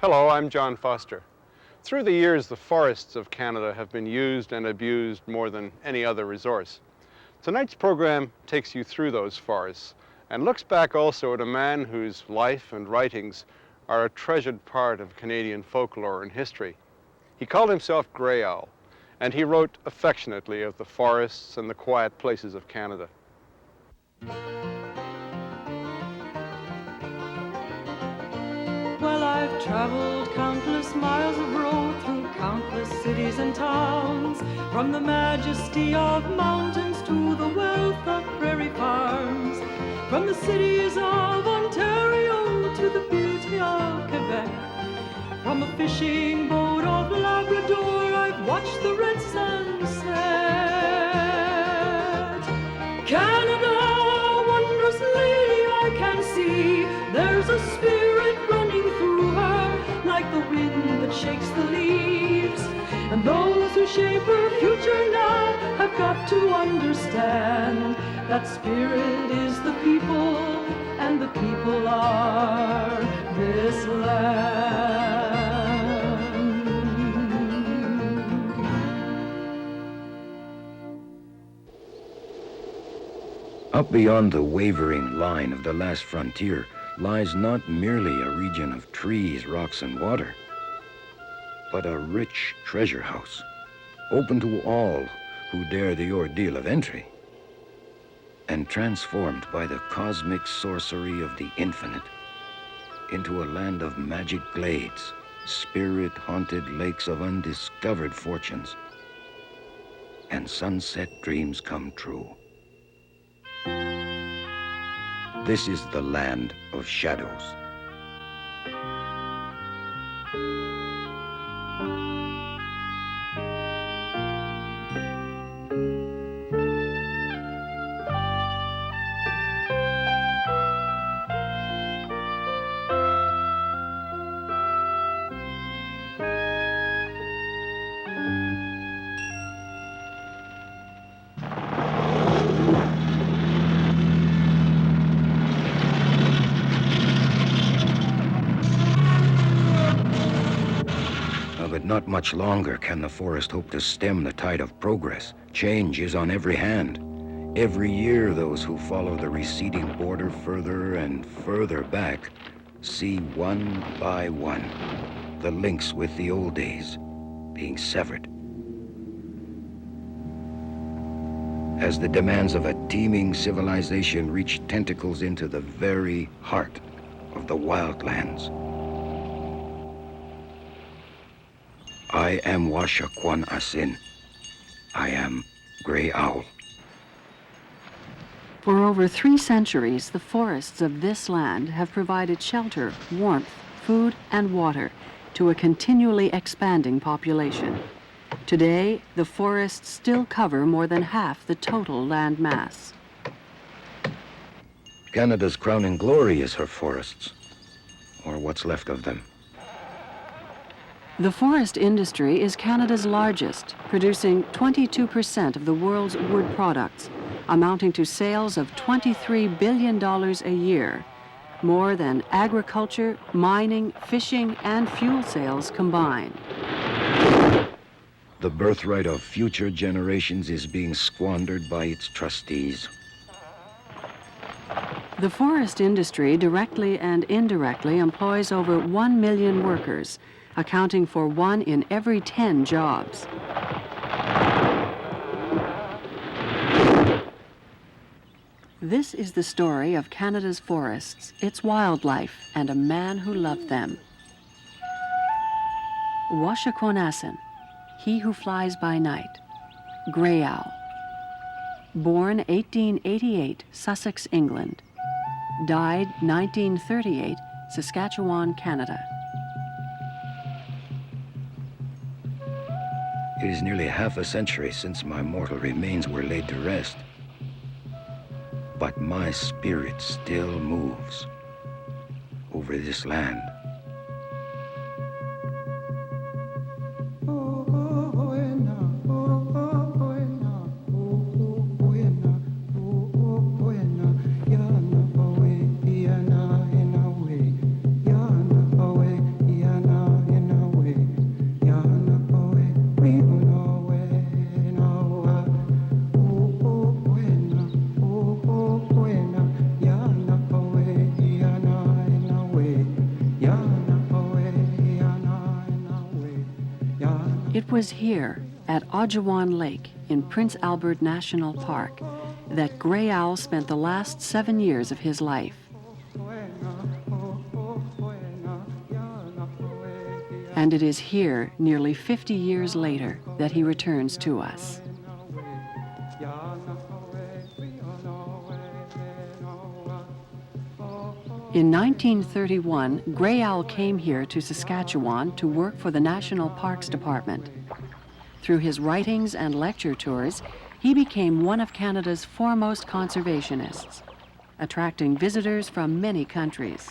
Hello, I'm John Foster. Through the years, the forests of Canada have been used and abused more than any other resource. Tonight's program takes you through those forests and looks back also at a man whose life and writings are a treasured part of Canadian folklore and history. He called himself Grey Owl, and he wrote affectionately of the forests and the quiet places of Canada. Well, I've traveled countless miles of road through countless cities and towns, from the majesty of mountains to the wealth of prairie farms, from the cities of Ontario to the beauty of Quebec. From a fishing boat of Labrador, I've watched the red sunset. Canada, wondrous lady, I can see there's a spirit running through her, like the wind that shakes the leaves. And those who shape her future now have got to understand that spirit is the people, and the people are this land. Up beyond the wavering line of the last frontier lies not merely a region of trees, rocks, and water, but a rich treasure house, open to all who dare the ordeal of entry, and transformed by the cosmic sorcery of the infinite into a land of magic glades, spirit-haunted lakes of undiscovered fortunes, and sunset dreams come true. This is the land of shadows. But not much longer can the forest hope to stem the tide of progress. Change is on every hand. Every year, those who follow the receding border further and further back see one by one the links with the old days being severed. As the demands of a teeming civilization reach tentacles into the very heart of the wildlands. I am Washakwan Asin. I am Grey Owl. For over 3 centuries, the forests of this land have provided shelter, warmth, food, and water to a continually expanding population. Today, the forests still cover more than half the total land mass. Canada's crowning glory is her forests, or what's left of them. The forest industry is Canada's largest, producing 22% of the world's wood products, amounting to sales of $23 billion a year, more than agriculture, mining, fishing, and fuel sales combined. The birthright of future generations is being squandered by its trustees. The forest industry directly and indirectly employs over 1 million workers, accounting for 1 in every 10 jobs. This is the story of Canada's forests, its wildlife, and a man who loved them. Washakonasin, he who flies by night, Grey Owl. Born 1888, Sussex, England. Died 1938, Saskatchewan, Canada. It is nearly half a century since my mortal remains were laid to rest. But my spirit still moves over this land. Yana It was here, at Ojuwan Lake in Prince Albert National Park, that Gray Owl spent the last 7 years of his life. And it is here, nearly 50 years later, that he returns to us. In 1931, Gray Owl came here to Saskatchewan to work for the National Parks Department. Through his writings and lecture tours, he became one of Canada's foremost conservationists, attracting visitors from many countries.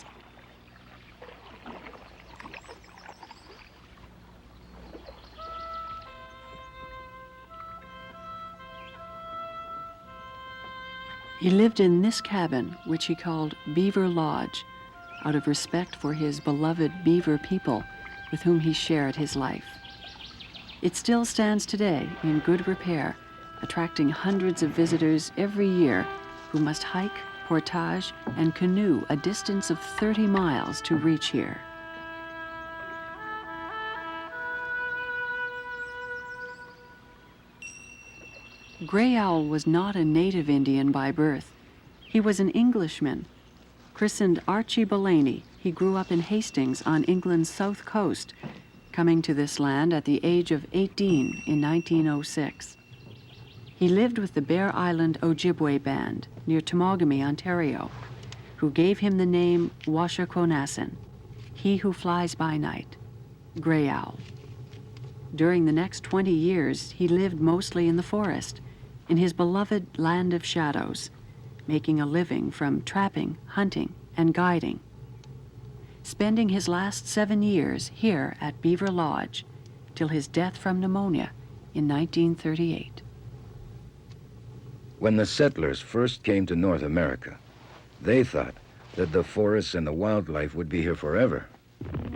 He lived in this cabin, which he called Beaver Lodge, out of respect for his beloved beaver people with whom he shared his life. It still stands today in good repair, attracting hundreds of visitors every year who must hike, portage, and canoe a distance of 30 miles to reach here. Gray Owl was not a native Indian by birth. He was an Englishman. Christened Archie Belaney, he grew up in Hastings on England's south coast, coming to this land at the age of 18 in 1906. He lived with the Bear Island Ojibwe Band near Temagami, Ontario, who gave him the name Washaquonasin, he who flies by night, Gray Owl. During the next 20 years, he lived mostly in the forest, in his beloved land of shadows, making a living from trapping, hunting, and guiding. Spending his last 7 years here at Beaver Lodge till his death from pneumonia in 1938. When the settlers first came to North America, they thought that the forests and the wildlife would be here forever.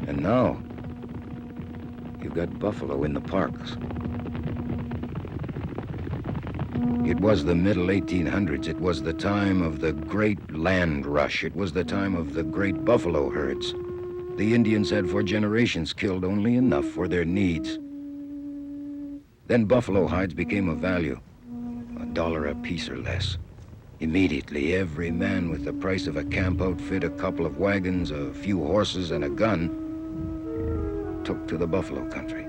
And now, you've got buffalo in the parks. It was the middle 1800s. It was the time of the great land rush. It was the time of the great buffalo herds. The Indians had for generations killed only enough for their needs. Then buffalo hides became of value, $1 a piece or less. Immediately, every man with the price of a camp outfit, a couple of wagons, a few horses, and a gun took to the buffalo country.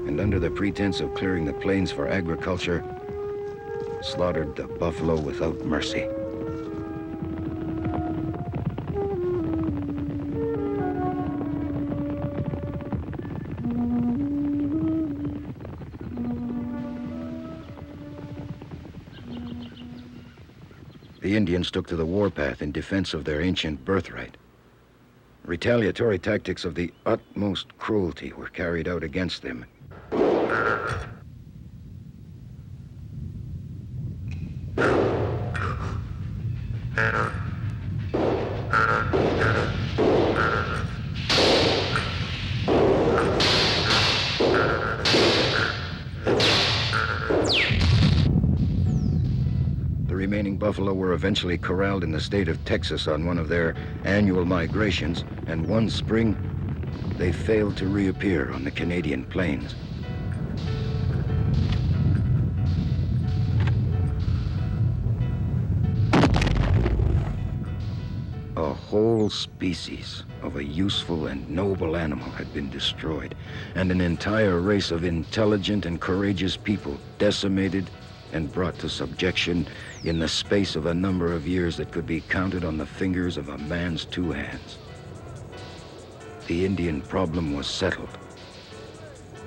And under the pretense of clearing the plains for agriculture, slaughtered the buffalo without mercy. The Indians took to the warpath in defense of their ancient birthright. Retaliatory tactics of the utmost cruelty were carried out against them. The remaining buffalo were eventually corralled in the state of Texas on one of their annual migrations, and one spring, they failed to reappear on the Canadian plains. A whole species of a useful and noble animal had been destroyed, and an entire race of intelligent and courageous people decimated and brought to subjection in the space of a number of years that could be counted on the fingers of a man's two hands. The Indian problem was settled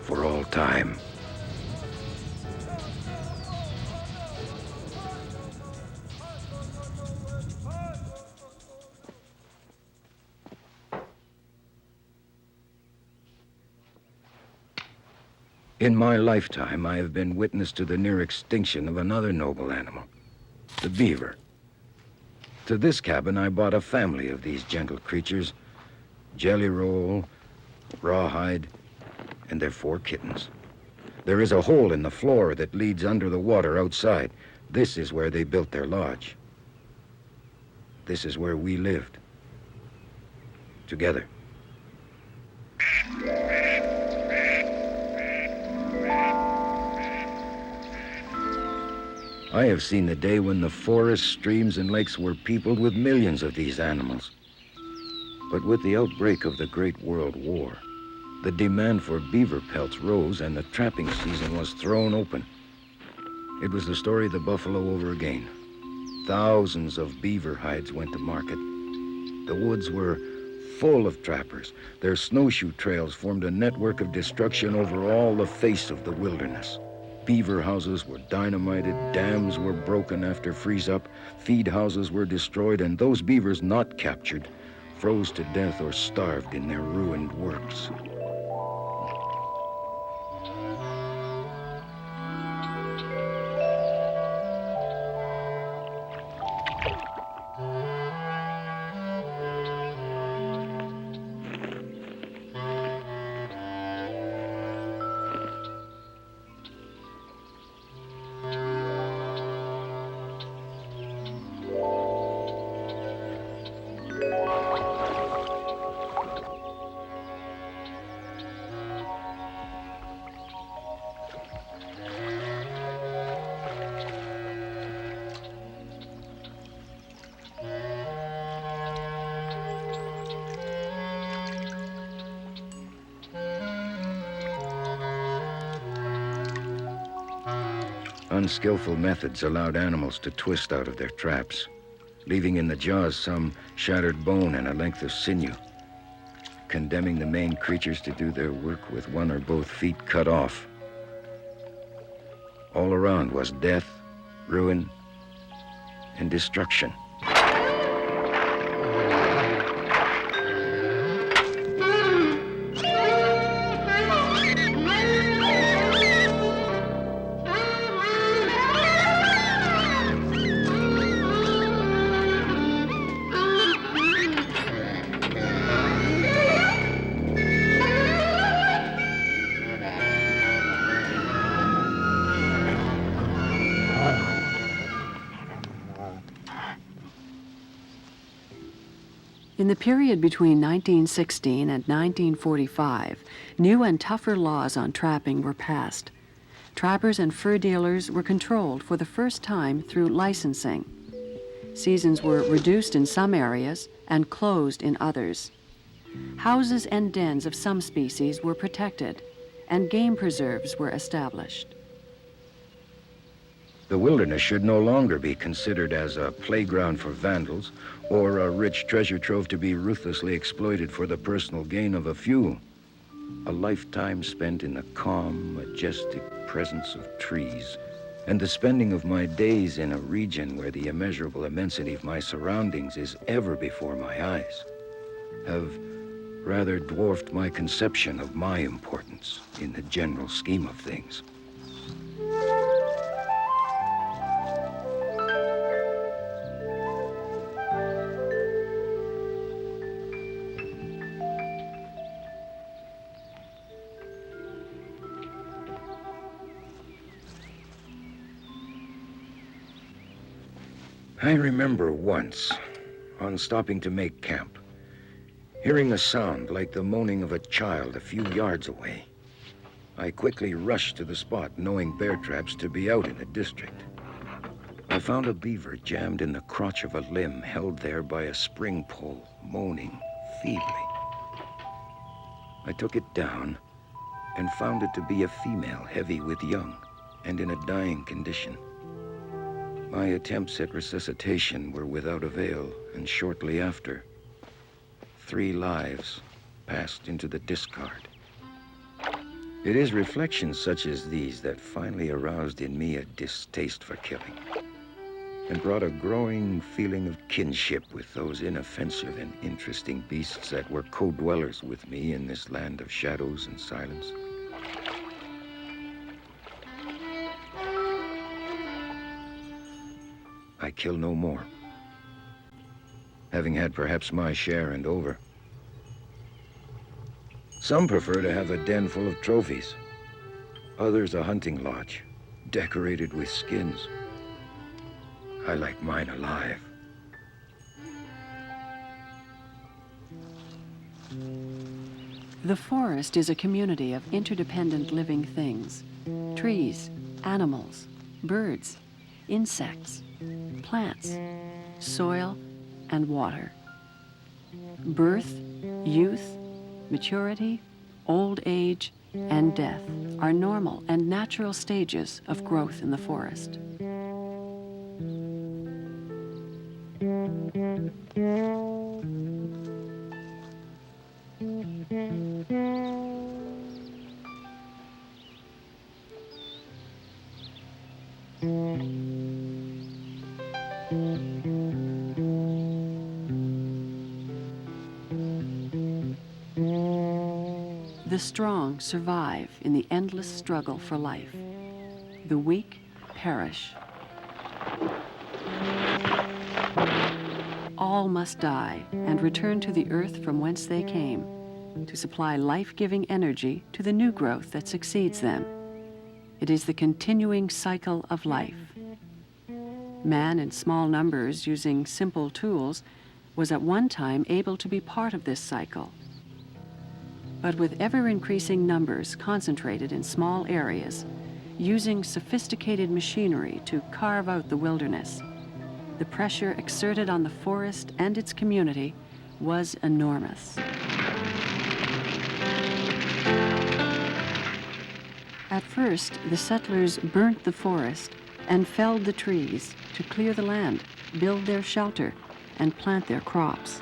for all time. In my lifetime, I have been witness to the near extinction of another noble animal, the beaver. To this cabin, I bought a family of these gentle creatures, Jelly Roll, Rawhide, and their 4 kittens. There is a hole in the floor that leads under the water outside. This is where they built their lodge. This is where we lived, together. I have seen the day when the forests, streams, and lakes were peopled with millions of these animals. But with the outbreak of the Great World War, the demand for beaver pelts rose and the trapping season was thrown open. It was the story of the buffalo over again. Thousands of beaver hides went to market. The woods were full of trappers. Their snowshoe trails formed a network of destruction over all the face of the wilderness. Beaver houses were dynamited, dams were broken after freeze-up, feed houses were destroyed, and those beavers not captured froze to death or starved in their ruined works. Unskillful methods allowed animals to twist out of their traps, leaving in the jaws some shattered bone and a length of sinew, condemning the main creatures to do their work with one or both feet cut off. All around was death, ruin, and destruction. In the period between 1916 and 1945, new and tougher laws on trapping were passed. Trappers and fur dealers were controlled for the first time through licensing. Seasons were reduced in some areas and closed in others. Houses and dens of some species were protected, and game preserves were established. The wilderness should no longer be considered as a playground for vandals or a rich treasure trove to be ruthlessly exploited for the personal gain of a few. A lifetime spent in the calm, majestic presence of trees, and the spending of my days in a region where the immeasurable immensity of my surroundings is ever before my eyes, have rather dwarfed my conception of my importance in the general scheme of things. I remember once, on stopping to make camp, hearing a sound like the moaning of a child a few yards away. I quickly rushed to the spot, knowing bear traps to be out in the district. I found a beaver jammed in the crotch of a limb, held there by a spring pole, moaning feebly. I took it down and found it to be a female, heavy with young, and in a dying condition. My attempts at resuscitation were without avail, and shortly after, 3 lives passed into the discard. It is reflections such as these that finally aroused in me a distaste for killing, and brought a growing feeling of kinship with those inoffensive and interesting beasts that were co-dwellers with me in this land of shadows and silence. I kill no more, having had perhaps my share and over. Some prefer to have a den full of trophies, others a hunting lodge, decorated with skins. I like mine alive. The forest is a community of interdependent living things: trees, animals, birds, insects, plants, soil, and water. Birth, youth, maturity, old age, and death are normal and natural stages of growth in the forest. The strong survive in the endless struggle for life. The weak perish. All must die and return to the earth from whence they came, to supply life-giving energy to the new growth that succeeds them. It is the continuing cycle of life. Man, in small numbers using simple tools, was at one time able to be part of this cycle. But with ever-increasing numbers concentrated in small areas, using sophisticated machinery to carve out the wilderness, the pressure exerted on the forest and its community was enormous. At first, the settlers burnt the forest and felled the trees to clear the land, build their shelter, and plant their crops.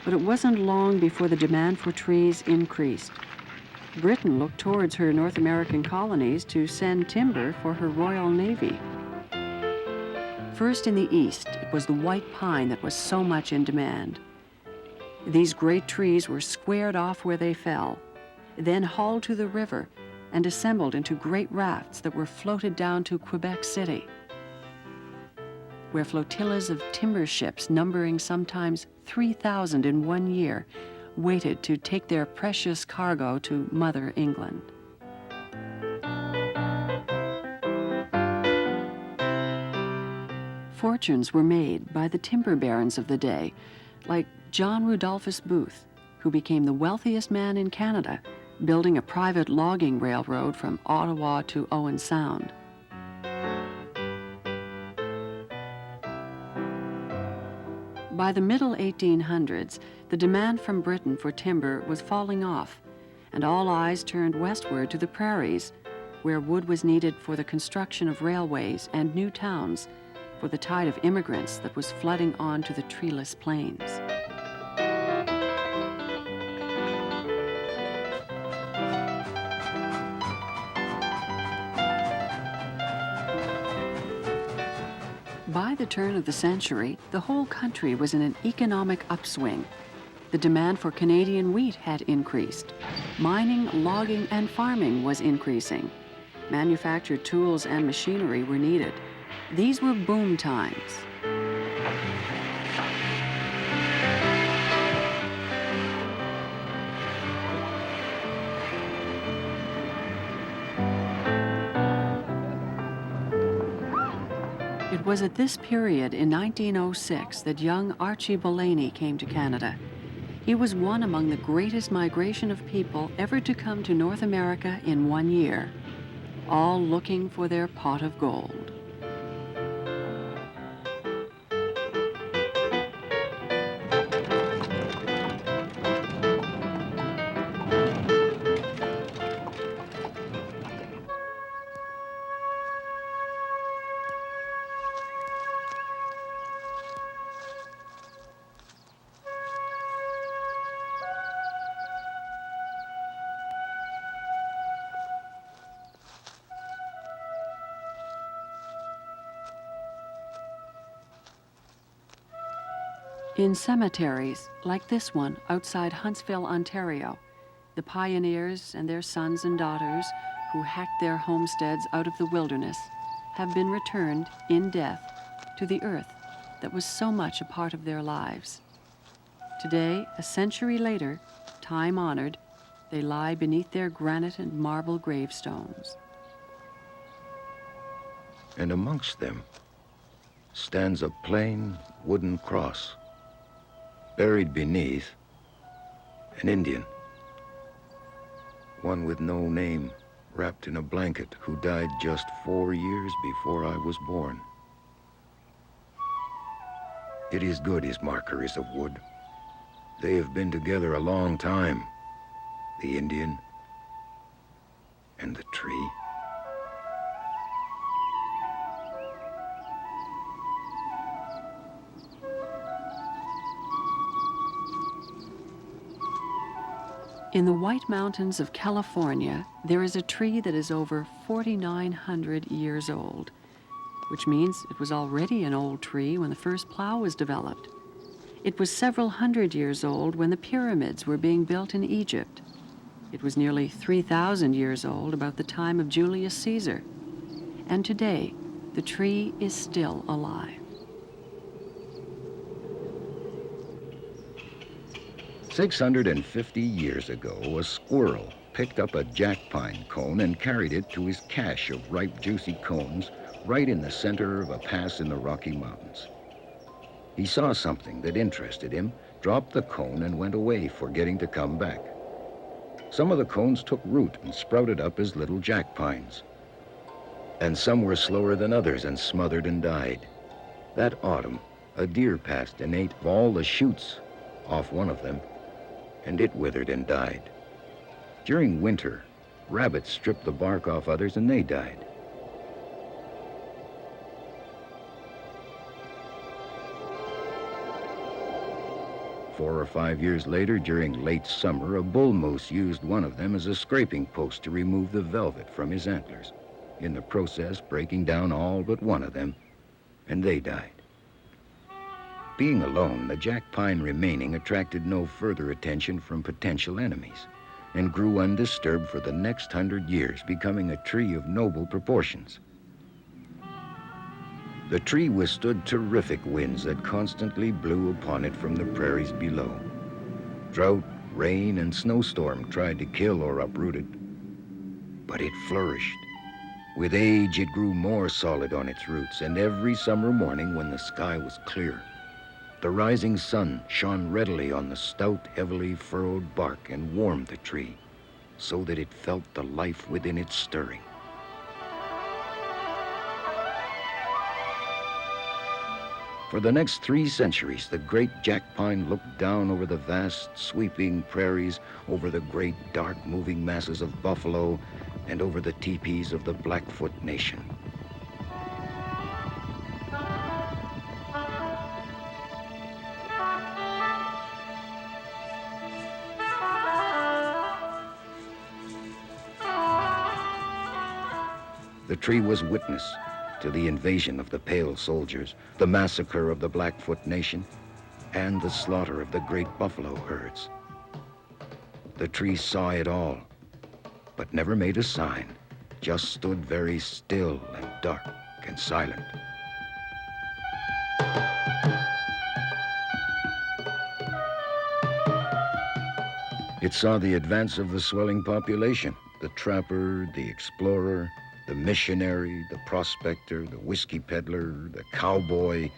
But it wasn't long before the demand for trees increased. Britain looked towards her North American colonies to send timber for her Royal Navy. First in the east, it was the white pine that was so much in demand. These great trees were squared off where they fell, then hauled to the river and assembled into great rafts that were floated down to Quebec City, where flotillas of timber ships numbering sometimes 3,000 in 1 year waited to take their precious cargo to Mother England. Fortunes were made by the timber barons of the day, like John Rudolphus Booth, who became the wealthiest man in Canada, building a private logging railroad from Ottawa to Owen Sound. By the middle 1800s, the demand from Britain for timber was falling off, and all eyes turned westward to the prairies, where wood was needed for the construction of railways and new towns, for the tide of immigrants that was flooding onto the treeless plains. By the turn of the century, the whole country was in an economic upswing. The demand for Canadian wheat had increased. Mining, logging, and farming was increasing. Manufactured tools and machinery were needed. These were boom times. It was at this period in 1906 that young Archie Bullaney came to Canada. He was one among the greatest migration of people ever to come to North America in 1 year, all looking for their pot of gold. In cemeteries, like this one outside Huntsville, Ontario, the pioneers and their sons and daughters who hacked their homesteads out of the wilderness have been returned in death to the earth that was so much a part of their lives. Today, a century later, time-honored, they lie beneath their granite and marble gravestones. And amongst them stands a plain wooden cross. Buried beneath, an Indian, one with no name wrapped in a blanket, who died just 4 years before I was born. It is good his marker is of wood. They have been together a long time, the Indian and the tree. In the White Mountains of California, there is a tree that is over 4,900 years old, which means it was already an old tree when the first plow was developed. It was several hundred years old when the pyramids were being built in Egypt. It was nearly 3,000 years old about the time of Julius Caesar. And today, the tree is still alive. 650 years ago, a squirrel picked up a jack pine cone and carried it to his cache of ripe, juicy cones right in the center of a pass in the Rocky Mountains. He saw something that interested him, dropped the cone, and went away, forgetting to come back. Some of the cones took root and sprouted up as little jack pines. And some were slower than others and smothered and died. That autumn, a deer passed and ate all the shoots off one of them, and it withered and died. During winter, rabbits stripped the bark off others and they died. Four or 5 years later, during late summer, a bull moose used one of them as a scraping post to remove the velvet from his antlers, in the process breaking down all but one of them, and they died. Being alone, the jack pine remaining attracted no further attention from potential enemies and grew undisturbed for the next 100 years, becoming a tree of noble proportions. The tree withstood terrific winds that constantly blew upon it from the prairies below. Drought, rain, and snowstorm tried to kill or uproot it, but it flourished. With age, it grew more solid on its roots, and every summer morning when the sky was clear, the rising sun shone readily on the stout, heavily furrowed bark and warmed the tree so that it felt the life within it stirring. For the next 3 centuries, the great jack pine looked down over the vast, sweeping prairies, over the great, dark, moving masses of buffalo, and over the teepees of the Blackfoot Nation. The tree was witness to the invasion of the Pale Soldiers, the massacre of the Blackfoot Nation, and the slaughter of the great buffalo herds. The tree saw it all, but never made a sign, just stood very still and dark and silent. It saw the advance of the swelling population, the trapper, the explorer, the missionary, the prospector, the whiskey peddler, the cowboy,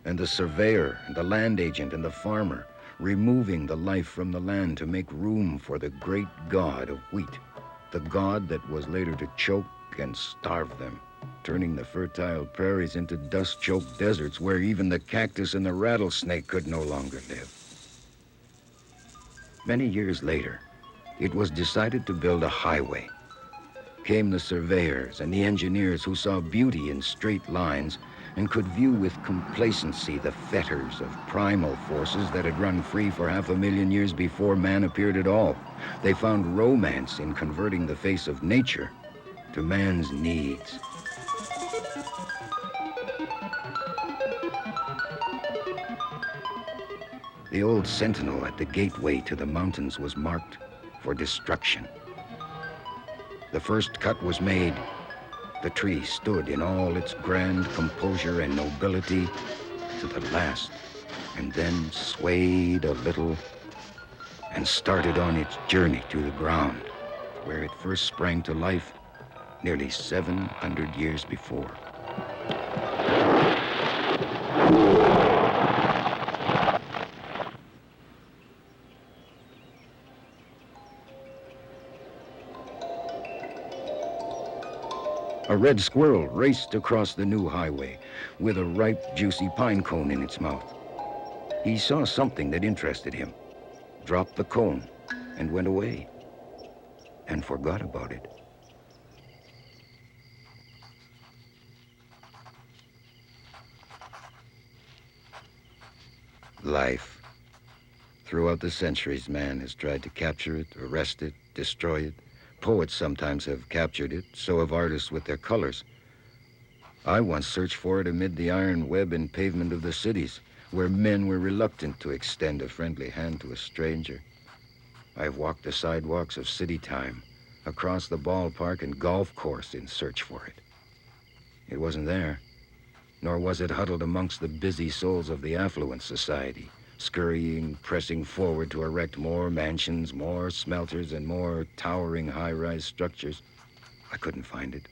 and the surveyor, and the land agent, and the farmer, removing the life from the land to make room for the great god of wheat, the god that was later to choke and starve them, turning the fertile prairies into dust-choked deserts where even the cactus and the rattlesnake could no longer live. Many years later, it was decided to build a highway. Came the surveyors and the engineers who saw beauty in straight lines and could view with complacency the fetters of primal forces that had run free for 500,000 years before man appeared at all. They found romance in converting the face of nature to man's needs. The old sentinel at the gateway to the mountains was marked for destruction. The first cut was made. The tree stood in all its grand composure and nobility to the last, and then swayed a little and started on its journey to the ground, where it first sprang to life nearly 700 years before. A red squirrel raced across the new highway with a ripe, juicy pine cone in its mouth. He saw something that interested him, dropped the cone, and went away, and forgot about it. Life. Throughout the centuries, man has tried to capture it, arrest it, destroy it. Poets sometimes have captured it, so have artists with their colors. I once searched for it amid the iron web and pavement of the cities, where men were reluctant to extend a friendly hand to a stranger. I've walked the sidewalks of city time, across the ballpark and golf course in search for it. It wasn't there, nor was it huddled amongst the busy souls of the affluent society, scurrying, pressing forward to erect more mansions, more smelters, and more towering high-rise structures. I couldn't find it.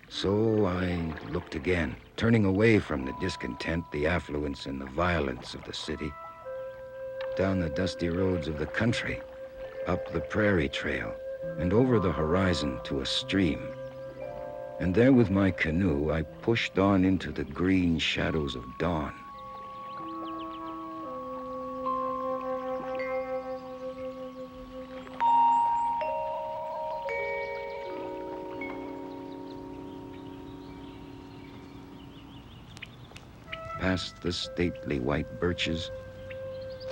So I looked again, turning away from the discontent, the affluence, and the violence of the city, down the dusty roads of the country, up the prairie trail, and over the horizon to a stream. And there with my canoe, I pushed on into the green shadows of dawn. Past the stately white birches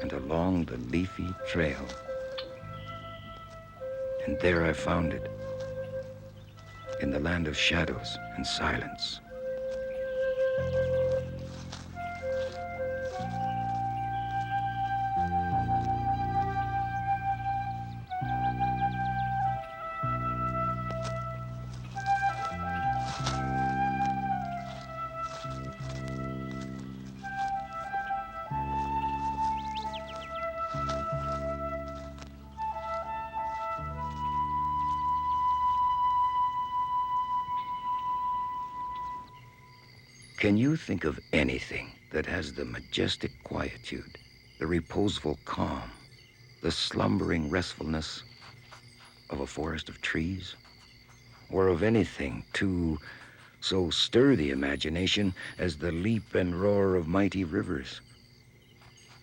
and along the leafy trail. And there I found it, in the land of shadows and silence. Can you think of anything that has the majestic quietude, the reposeful calm, the slumbering restfulness of a forest of trees? Or of anything to so stir the imagination as the leap and roar of mighty rivers?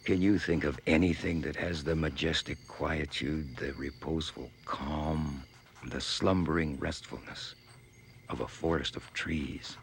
Can you think of anything that has the majestic quietude, the reposeful calm, the slumbering restfulness of a forest of trees?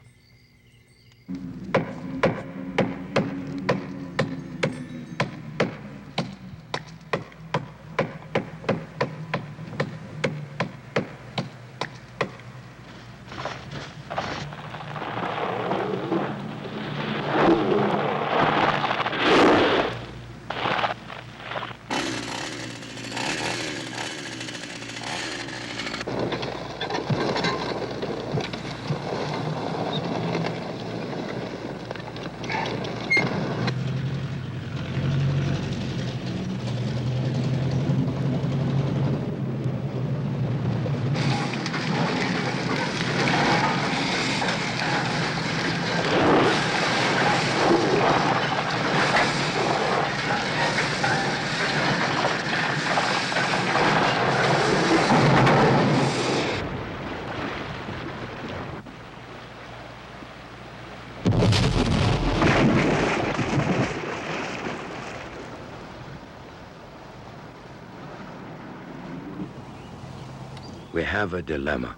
We have a dilemma.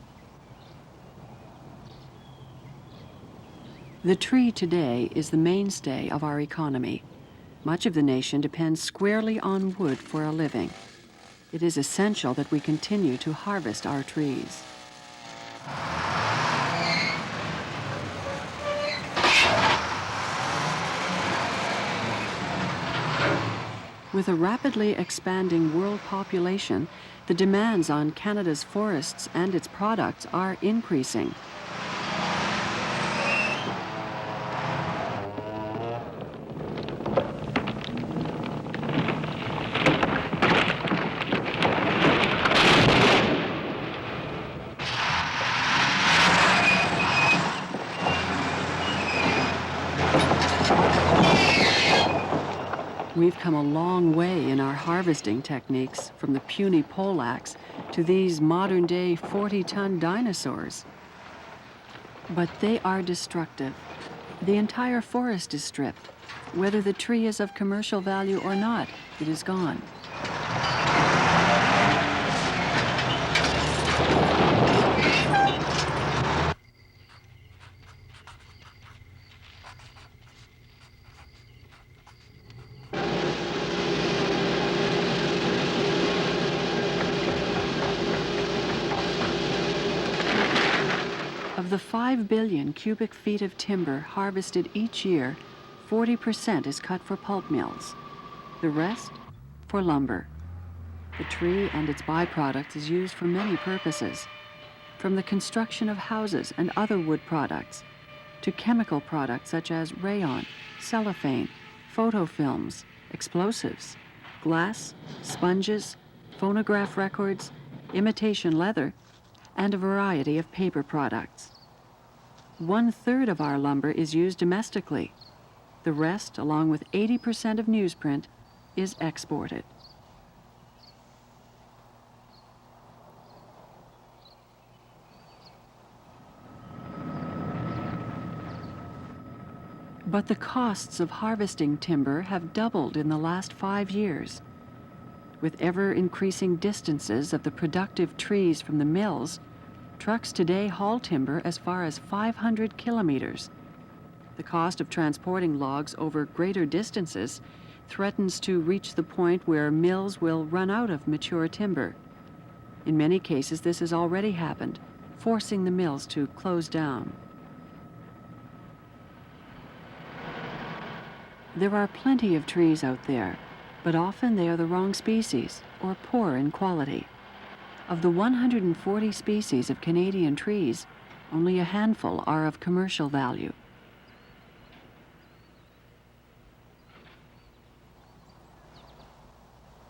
The tree today is the mainstay of our economy. Much of the nation depends squarely on wood for a living. It is essential that we continue to harvest our trees. With a rapidly expanding world population, the demands on Canada's forests and its products are increasing. We've come a long way in our harvesting techniques, from the puny poleaxe to these modern-day 40-ton dinosaurs. But they are destructive. The entire forest is stripped. Whether the tree is of commercial value or not, it is gone. Of the 5 billion cubic feet of timber harvested each year, 40% is cut for pulp mills. The rest, for lumber. The tree and its byproducts is used for many purposes, from the construction of houses and other wood products, to chemical products such as rayon, cellophane, photofilms, explosives, glass, sponges, phonograph records, imitation leather, and a variety of paper products. 1/3 of our lumber is used domestically. The rest, along with 80% of newsprint, is exported. But the costs of harvesting timber have doubled in the last 5 years. With ever-increasing distances of the productive trees from the mills, trucks today haul timber as far as 500 kilometers. The cost of transporting logs over greater distances threatens to reach the point where mills will run out of mature timber. In many cases, this has already happened, forcing the mills to close down. There are plenty of trees out there, but often they are the wrong species or poor in quality. Of the 140 species of Canadian trees, only a handful are of commercial value.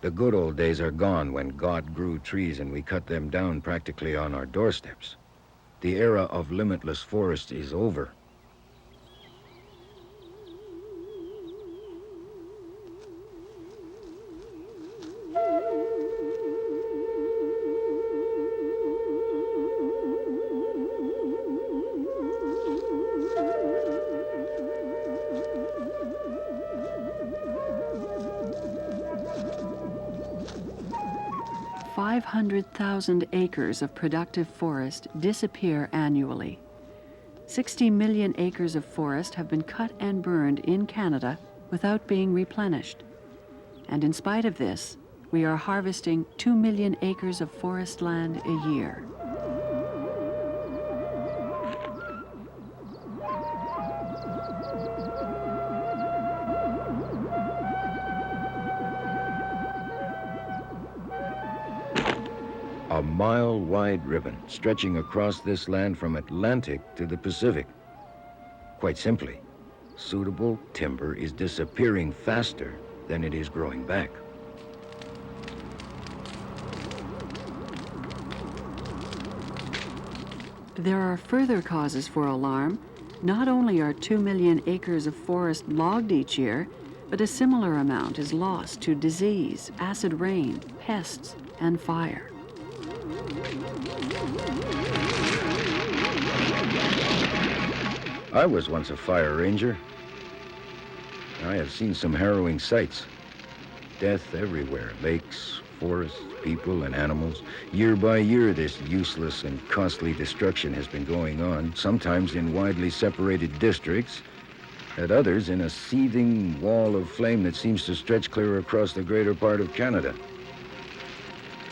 The good old days are gone when God grew trees and we cut them down practically on our doorsteps. The era of limitless forest is over. Five 500,000 acres of productive forest disappear annually. 60 million acres of forest have been cut and burned in Canada without being replenished. And in spite of this, we are harvesting 2 million acres of forest land a year. A mile-wide ribbon stretching across this land from Atlantic to the Pacific. Quite simply, suitable timber is disappearing faster than it is growing back. There are further causes for alarm. Not only are 2 million acres of forest logged each year, but a similar amount is lost to disease, acid rain, pests, and fire. I was once a fire ranger. I have seen some harrowing sights. Death everywhere, lakes, forests, people, and animals. Year by year, this useless and costly destruction has been going on, sometimes in widely separated districts, at others in a seething wall of flame that seems to stretch clear across the greater part of Canada.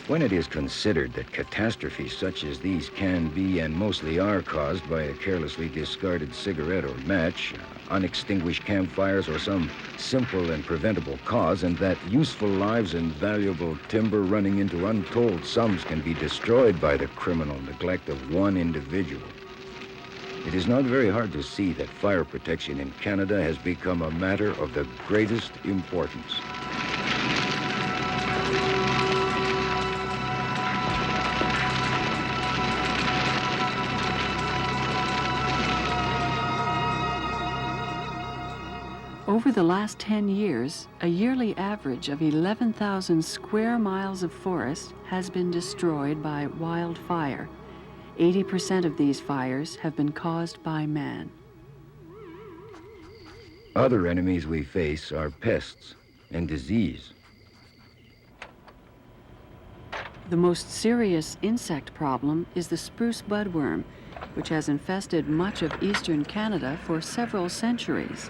When it is considered that catastrophes such as these can be and mostly are caused by a carelessly discarded cigarette or match, unextinguished campfires, or some simple and preventable cause, and that useful lives and valuable timber running into untold sums can be destroyed by the criminal neglect of one individual, it is not very hard to see that fire protection in Canada has become a matter of the greatest importance. Over the last 10 years, a yearly average of 11,000 square miles of forest has been destroyed by wildfire. 80% of these fires have been caused by man. Other enemies we face are pests and disease. The most serious insect problem is the spruce budworm, which has infested much of eastern Canada for several centuries.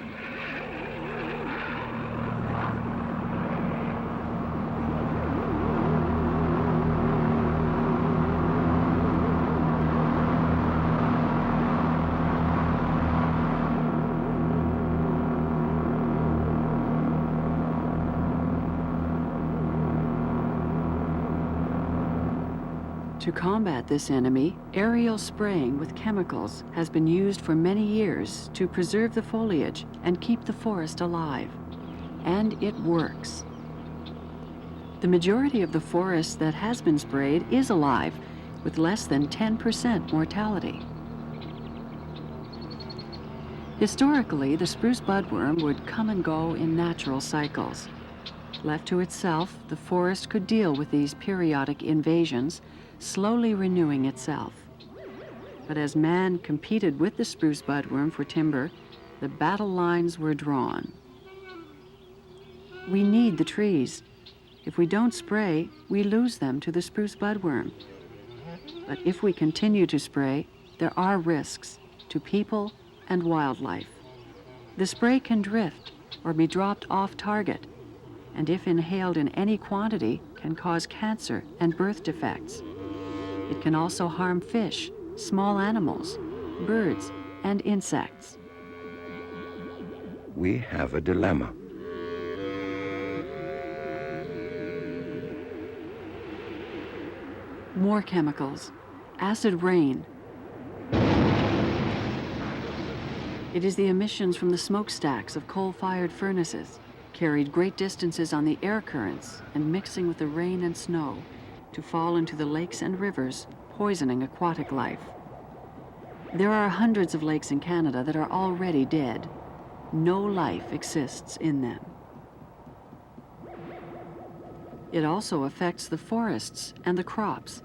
To combat this enemy, aerial spraying with chemicals has been used for many years to preserve the foliage and keep the forest alive. And it works. The majority of the forest that has been sprayed is alive, with less than 10% mortality. Historically, the spruce budworm would come and go in natural cycles. Left to itself, the forest could deal with these periodic invasions, slowly renewing itself. But as man competed with the spruce budworm for timber, the battle lines were drawn. We need the trees. If we don't spray, we lose them to the spruce budworm. But if we continue to spray, there are risks to people and wildlife. The spray can drift or be dropped off target, and if inhaled in any quantity, can cause cancer and birth defects. It can also harm fish, small animals, birds, and insects. We have a dilemma. More chemicals, acid rain. It is the emissions from the smokestacks of coal-fired furnaces, carried great distances on the air currents and mixing with the rain and snow to fall into the lakes and rivers, poisoning aquatic life. There are hundreds of lakes in Canada that are already dead. No life exists in them. It also affects the forests and the crops.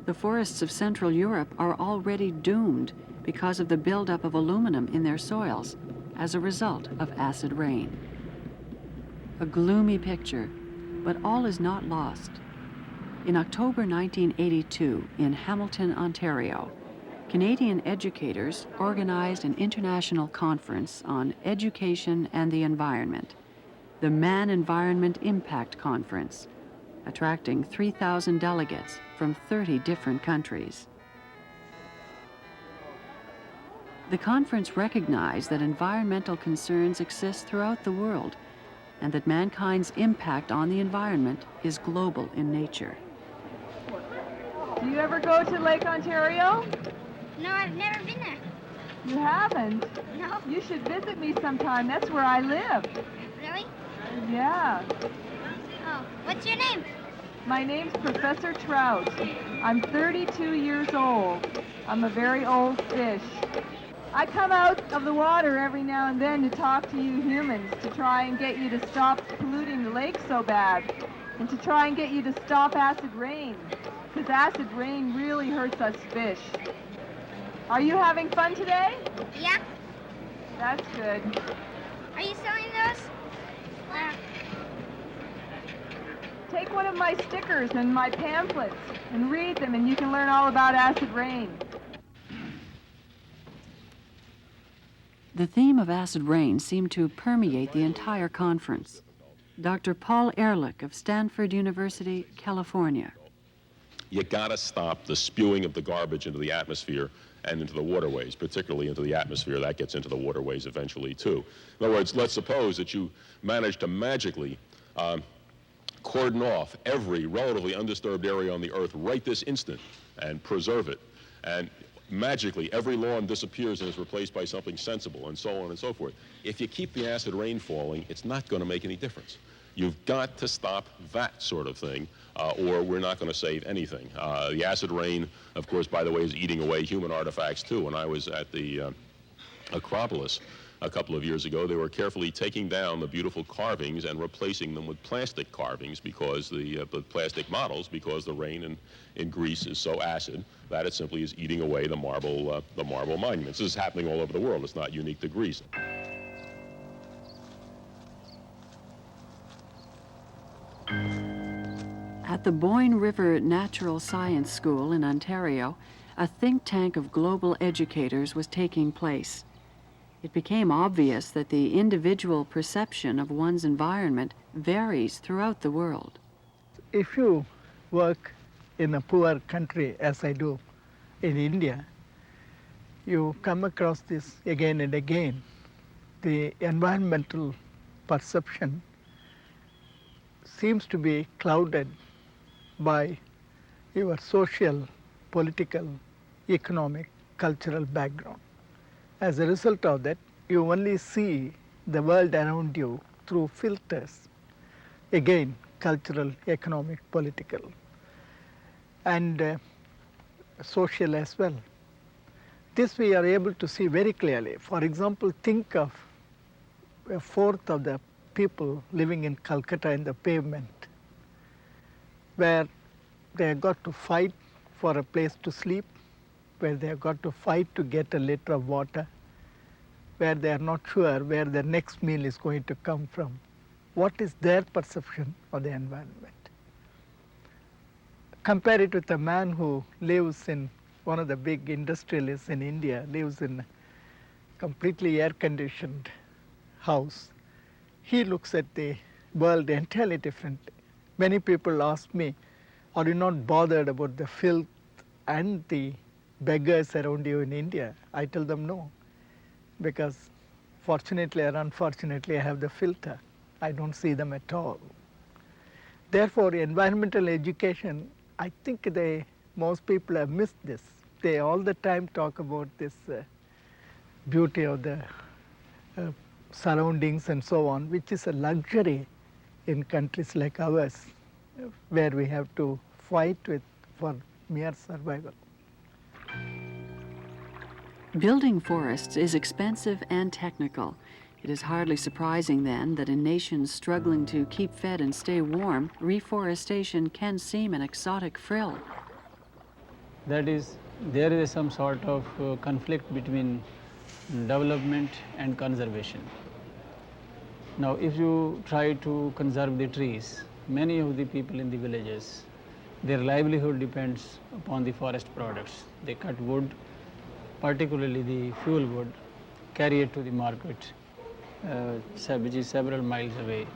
The forests of Central Europe are already doomed because of the buildup of aluminum in their soils as a result of acid rain. A gloomy picture, but all is not lost. In October 1982, in Hamilton, Ontario, Canadian educators organized an international conference on education and the environment, the Man-Environment Impact Conference, attracting 3,000 delegates from 30 different countries. The conference recognized that environmental concerns exist throughout the world and that mankind's impact on the environment is global in nature. Do you ever go to Lake Ontario? No, I've never been there. You haven't? No. You should visit me sometime. That's where I live. Really? Yeah. Oh, what's your name? My name's Professor Trout. I'm 32 years old. I'm a very old fish. I come out of the water every now and then to talk to you humans, to try and get you to stop polluting the lake so bad, and to try and get you to stop acid rain, because acid rain really hurts us fish. Are you having fun today? Yeah. That's good. Are you selling those? Take one of my stickers and my pamphlets and read them, and you can learn all about acid rain. The theme of acid rain seemed to permeate the entire conference. Dr. Paul Ehrlich of Stanford University, California. You gotta stop the spewing of the garbage into the atmosphere and into the waterways, particularly into the atmosphere. That gets into the waterways eventually too. In other words, let's suppose that you manage to magically cordon off every relatively undisturbed area on the earth right this instant and preserve it. And magically every lawn disappears and is replaced by something sensible, and so on and so forth. If you keep the acid rain falling, it's not going to make any difference. You've got to stop that sort of thing, or we're not going to save anything. The acid rain, of course, by the way, is eating away human artifacts too. When I was at the Acropolis, a couple of years ago, they were carefully taking down the beautiful carvings and replacing them with plastic carvings because the plastic models, because the rain in Greece is so acid that it simply is eating away the marble monuments. This is happening all over the world. It's not unique to Greece. At the Boyne River Natural Science School in Ontario, a think tank of global educators was taking place. It became obvious that the individual perception of one's environment varies throughout the world. If you work in a poor country, as I do in India, you come across this again and again. The environmental perception seems to be clouded by your social, political, economic, cultural background. As a result of that, you only see the world around you through filters. Again, cultural, economic, political, and social as well. This we are able to see very clearly. For example, think of a fourth of the people living in Calcutta in the pavement, where they have got to fight for a place to sleep, where they have got to fight to get a liter of water, where they are not sure where their next meal is going to come from. What is their perception of the environment? Compare it with a man who lives in one of the big industrialists in India, lives in a completely air-conditioned house. He looks at the world entirely differently. Many people ask me, are you not bothered about the filth and the beggars around you in India? I tell them no, because fortunately or unfortunately I have the filter. I don't see them at all. Therefore, environmental education, I think most people have missed this. They all the time talk about this beauty of the surroundings and so on, which is a luxury in countries like ours, where we have to fight for mere survival. Building forests is expensive and technical. It is hardly surprising then that in nations struggling to keep fed and stay warm, reforestation can seem an exotic frill. That is, there is some sort of conflict between development and conservation. Now, if you try to conserve the trees, many of the people in the villages, their livelihood depends upon the forest products. They cut wood, particularly the fuel wood, carry it to the market, which is several miles away,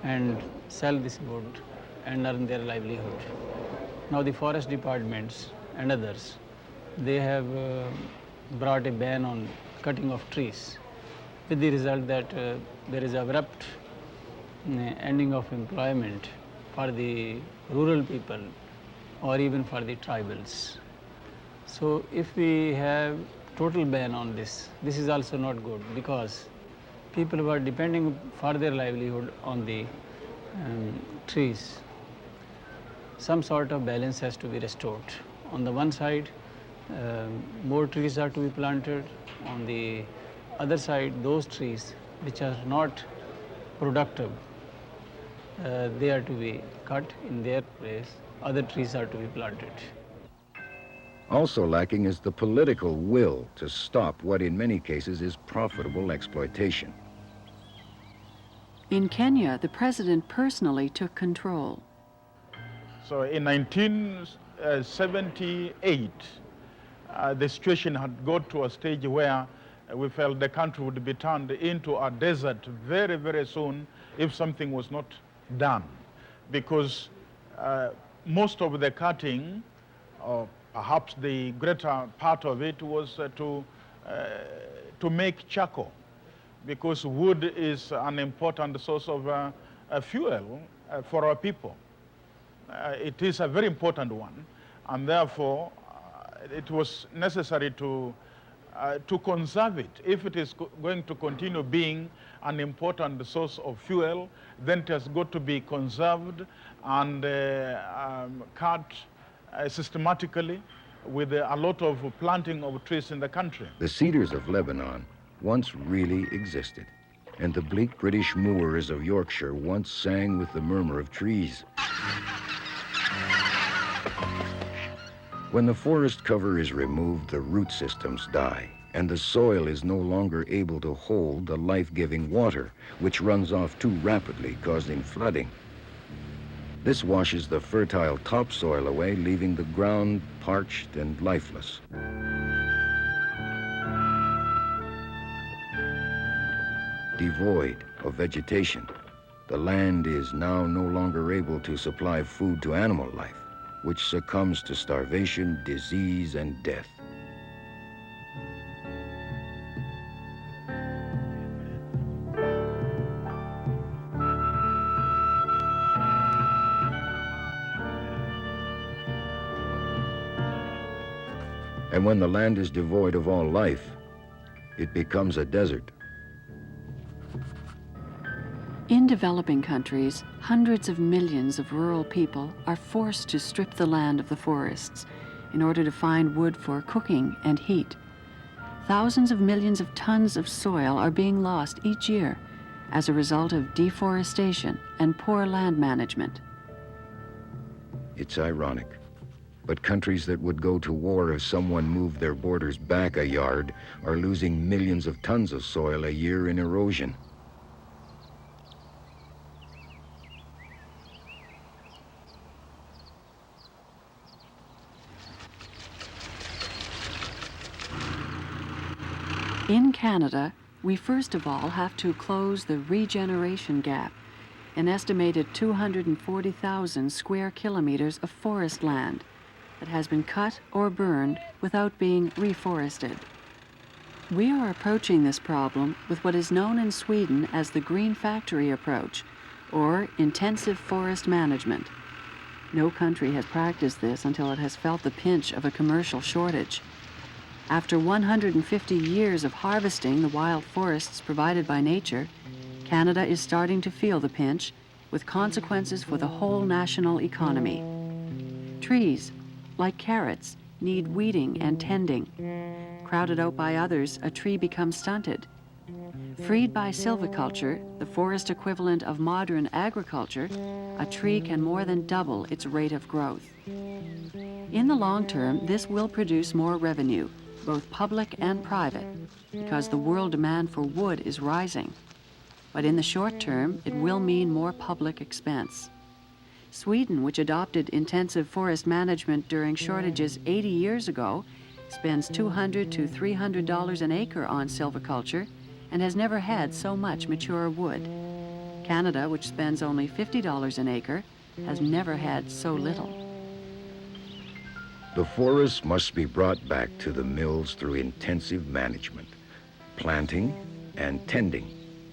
and sell this wood and earn their livelihood. Now, the forest departments and others, they have brought a ban on cutting of trees, with the result that there is abrupt ending of employment for the rural people or even for the tribals. So if we have total ban on this is also not good, because people who are depending for their livelihood on the trees, some sort of balance has to be restored. On the one side, more trees are to be planted. On the other side, those trees which are not productive, they are to be cut. In their place, other trees are to be planted. Also lacking is the political will to stop what in many cases is profitable exploitation. In Kenya, the president personally took control. So in 1978, the situation had got to a stage where we felt the country would be turned into a desert very, very soon if something was not done. Because most of the cutting, or perhaps the greater part of it, was to make charcoal, because wood is an important source of fuel for our people. It is a very important one, and therefore it was necessary to conserve it. If it is going to continue being an important source of fuel, then it has got to be conserved and cut systematically with a lot of planting of trees in the country. The cedars of Lebanon once really existed, and the bleak British moors of Yorkshire once sang with the murmur of trees. When the forest cover is removed, the root systems die, and the soil is no longer able to hold the life-giving water, which runs off too rapidly, causing flooding. This washes the fertile topsoil away, leaving the ground parched and lifeless. Devoid of vegetation, the land is now no longer able to supply food to animal life, which succumbs to starvation, disease, and death. And when the land is devoid of all life, it becomes a desert. In developing countries, hundreds of millions of rural people are forced to strip the land of the forests in order to find wood for cooking and heat. Thousands of millions of tons of soil are being lost each year as a result of deforestation and poor land management. It's ironic, but countries that would go to war if someone moved their borders back a yard are losing millions of tons of soil a year in erosion. In Canada, we first of all have to close the regeneration gap, an estimated 240,000 square kilometers of forest land that has been cut or burned without being reforested. We are approaching this problem with what is known in Sweden as the green factory approach, or intensive forest management. No country has practiced this until it has felt the pinch of a commercial shortage. After 150 years of harvesting the wild forests provided by nature, Canada is starting to feel the pinch, with consequences for the whole national economy. Trees, like carrots, need weeding and tending. Crowded out by others, a tree becomes stunted. Freed by silviculture, the forest equivalent of modern agriculture, a tree can more than double its rate of growth. In the long term, this will produce more revenue, both public and private, because the world demand for wood is rising. But in the short term, it will mean more public expense. Sweden, which adopted intensive forest management during shortages 80 years ago, spends $200 to $300 an acre on silviculture and has never had so much mature wood. Canada, which spends only $50 an acre, has never had so little. The forests must be brought back to the mills through intensive management, planting and tending,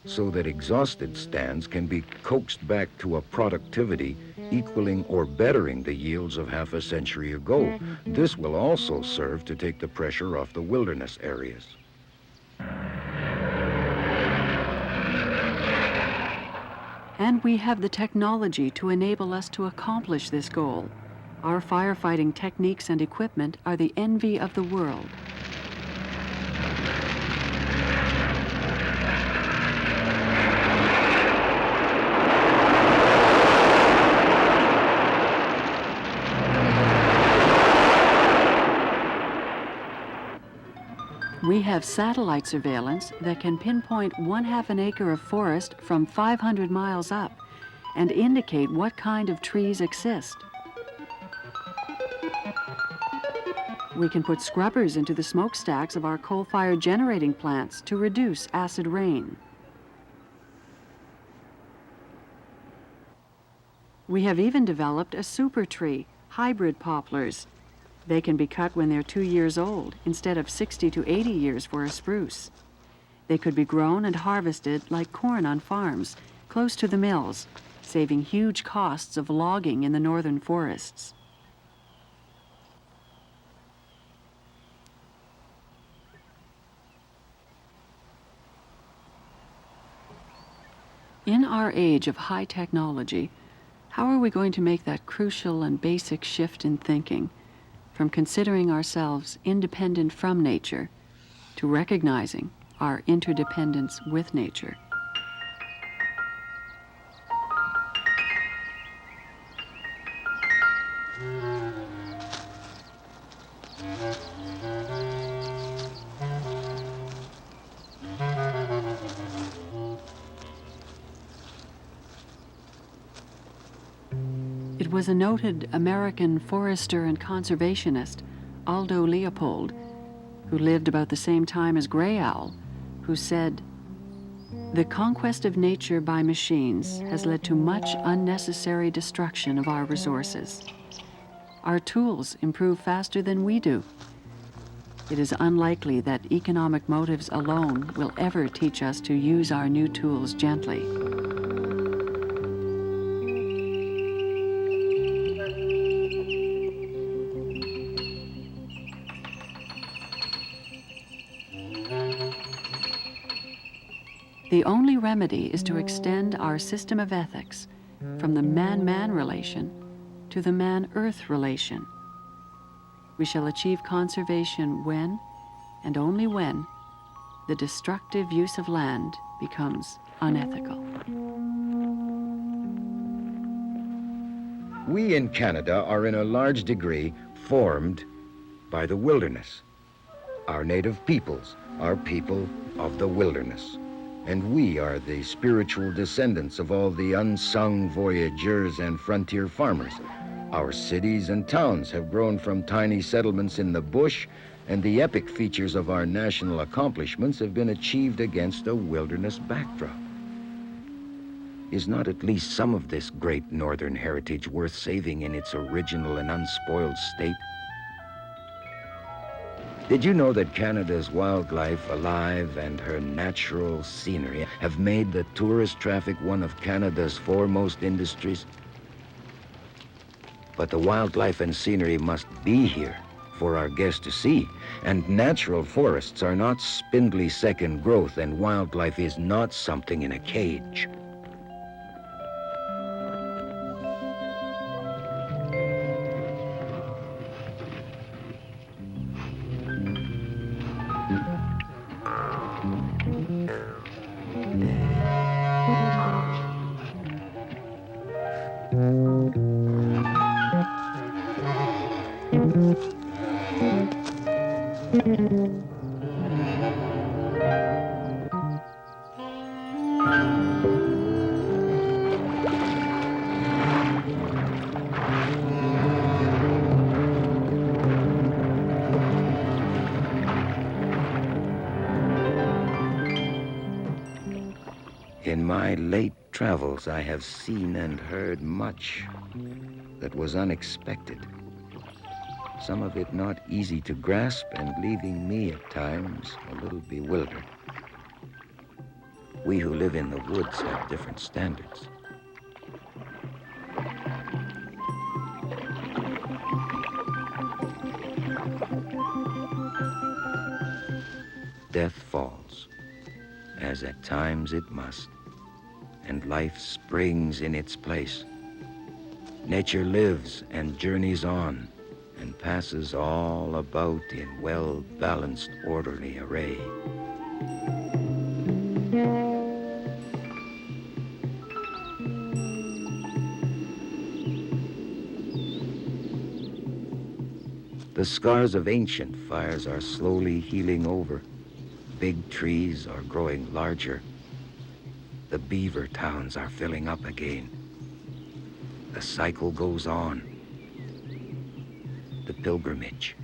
so that exhausted stands can be coaxed back to a productivity equaling or bettering the yields of half a century ago. This will also serve to take the pressure off the wilderness areas. And we have the technology to enable us to accomplish this goal. Our firefighting techniques and equipment are the envy of the world. We have satellite surveillance that can pinpoint 1/2 an acre of forest from 500 miles up and indicate what kind of trees exist. We can put scrubbers into the smokestacks of our coal-fired generating plants to reduce acid rain. We have even developed a super tree, hybrid poplars. They can be cut when they're 2 years old, instead of 60 to 80 years for a spruce. They could be grown and harvested like corn on farms, close to the mills, saving huge costs of logging in the northern forests. In our age of high technology, how are we going to make that crucial and basic shift in thinking from considering ourselves independent from nature to recognizing our interdependence with nature. It was a noted American forester and conservationist, Aldo Leopold, who lived about the same time as Gray Owl, who said, "The conquest of nature by machines has led to much unnecessary destruction of our resources. Our tools improve faster than we do. It is unlikely that economic motives alone will ever teach us to use our new tools gently." The only remedy is to extend our system of ethics from the man-man relation to the man-earth relation. We shall achieve conservation when, and only when, the destructive use of land becomes unethical. We in Canada are in a large degree formed by the wilderness. Our native peoples are people of the wilderness. And we are the spiritual descendants of all the unsung voyageurs and frontier farmers. Our cities and towns have grown from tiny settlements in the bush, and the epic features of our national accomplishments have been achieved against a wilderness backdrop. Is not at least some of this great northern heritage worth saving in its original and unspoiled state? Did you know that Canada's wildlife alive and her natural scenery have made the tourist traffic one of Canada's foremost industries? But the wildlife and scenery must be here for our guests to see, and natural forests are not spindly second growth, and wildlife is not something in a cage. In my late travels, I have seen and heard much that was unexpected. Some of it not easy to grasp and leaving me at times a little bewildered. We who live in the woods have different standards. Death falls, as at times it must, and life springs in its place. Nature lives and journeys on, and passes all about in well-balanced, orderly array. The scars of ancient fires are slowly healing over. Big trees are growing larger. The beaver towns are filling up again. The cycle goes on. The pilgrimage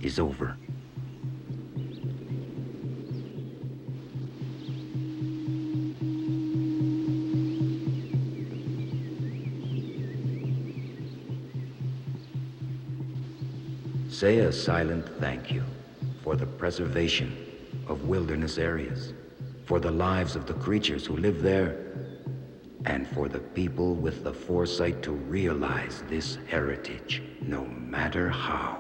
is over. Say a silent thank you for the preservation of wilderness areas, for the lives of the creatures who live there, and for the people with the foresight to realize this heritage, no matter how.